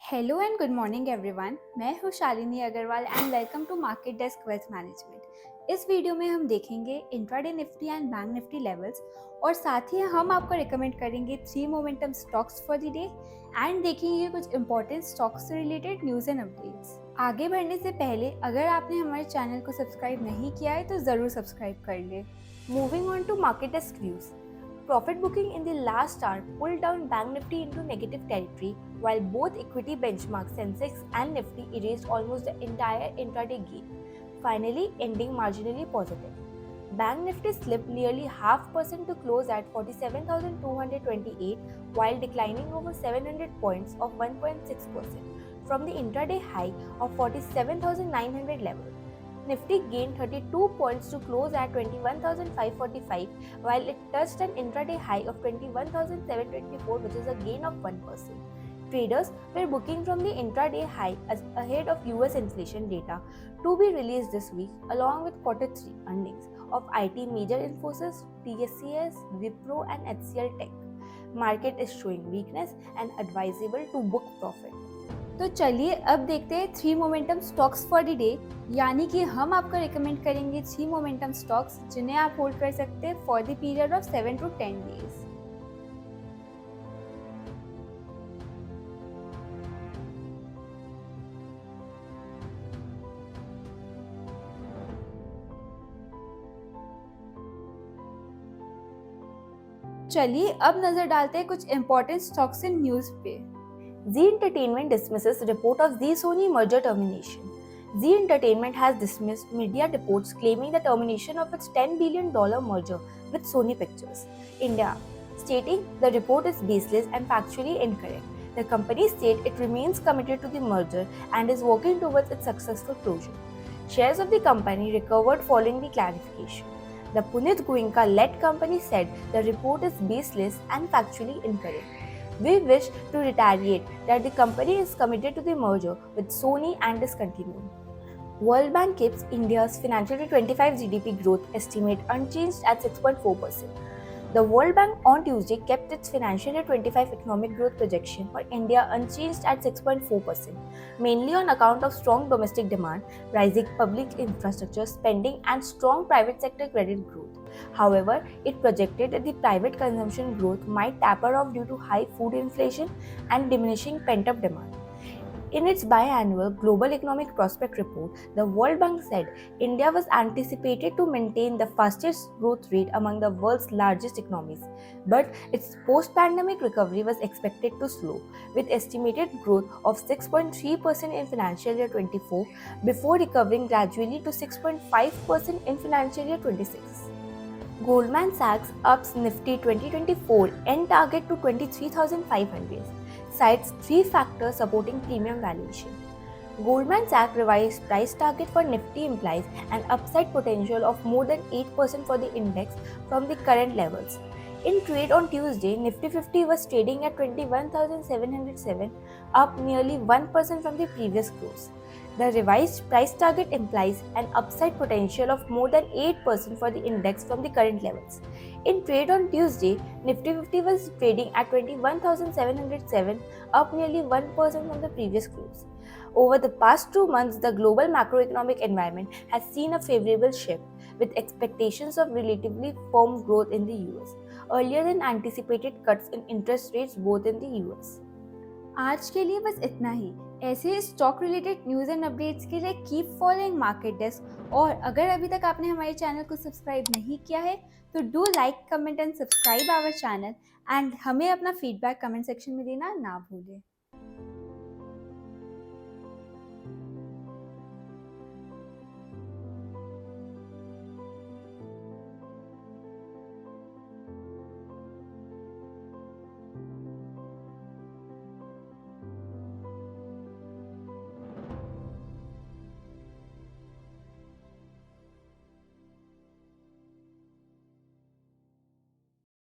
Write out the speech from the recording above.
Hello and good morning everyone. मैं हूँ Shalini Agrawal and welcome to Market Desk Wealth Management. इस video में हम देखेंगे intraday Nifty and Bank Nifty levels और साथ ही हम आपको रिकमेंड करेंगे 3 momentum stocks for the day and देखेंगे कुछ इंपॉर्टेंट स्टॉक्स से रिलेटेड न्यूज़ एंड अपडेट्स। आगे बढ़ने से पहले अगर आपने हमारे चैनल को सब्सक्राइब नहीं किया है तो ज़रूर सब्सक्राइब कर ले। Moving on to Market Desk news. Profit booking in the last hour pulled down Bank Nifty into negative territory, while both equity benchmarks Sensex and Nifty erased almost the entire intraday gain, finally ending marginally positive. Bank Nifty slipped nearly 0.5% to close at 47,228, while declining over 700 points of 1.6% from the intraday high of 47,900 level. Nifty gained 32 points to close at 21,545, while it touched an intraday high of 21,724, which is a gain of 1%. Traders were booking from the intraday high ahead of US inflation data to be released this week, along with Q3 earnings of IT major Infosys, TCS, Wipro, and HCL Tech. Market is showing weakness and advisable to book profit. तो चलिए अब देखते हैं 3 momentum stocks for the day, यानी कि हम आपको recommend करेंगे 3 मोमेंटम स्टॉक्स जिन्हें आप होल्ड कर सकते हैं for the period of 7 to 10 days. चलिए अब नजर डालते हैं कुछ इंपॉर्टेंट स्टॉक्स इन न्यूज पे। Zee Entertainment dismisses report of Zee-Sony merger termination. Zee Entertainment has dismissed media reports claiming the termination of its $10 billion merger with Sony Pictures India, stating the report is baseless and factually incorrect. The company said it remains committed to the merger and is working towards its successful closure. Shares of the company recovered following the clarification. The Punit Goenka-led company said the report is baseless and factually incorrect. We wish to reiterate that the company is committed to the merger with Sony and is continuing. World Bank keeps India's financial year 25 GDP growth estimate unchanged at 6.4%. The World Bank on Tuesday kept its financial year 25 economic growth projection for India unchanged at 6.4%, mainly on account of strong domestic demand, rising public infrastructure spending, and strong private sector credit growth. However, it projected that the private consumption growth might taper off due to high food inflation and diminishing pent-up demand. In its biannual Global Economic Prospect Report, the World Bank said India was anticipated to maintain the fastest growth rate among the world's largest economies, but its post-pandemic recovery was expected to slow, with estimated growth of 6.3% in financial year 24 before recovering gradually to 6.5% in financial year 26. Goldman Sachs ups Nifty 2024 end target to 23,500, cites 3 factors supporting premium valuation. Goldman Sachs revised price target for Nifty implies an upside potential of more than 8% for the index from the current levels. In trade on Tuesday, Nifty 50 was trading at 21,707, up nearly 1% from the previous close. The revised price target implies an upside potential of more than 8% for the index from the current levels. In trade on Tuesday, Nifty 50 was trading at 21,707, up nearly 1% from the previous close. Over the past 2 months, the global macroeconomic environment has seen a favorable shift, with expectations of relatively firm growth in the US, earlier than anticipated cuts in interest rates both in the US. आज के लिए बस इतना ही। ऐसे ही stock related news and updates के लिए कीप फॉलोइंग मार्केट डेस्क, और अगर अभी तक आपने हमारे चैनल को सब्सक्राइब नहीं किया है तो do like, comment and subscribe our channel and हमें अपना फीडबैक कमेंट सेक्शन में देना ना भूलें।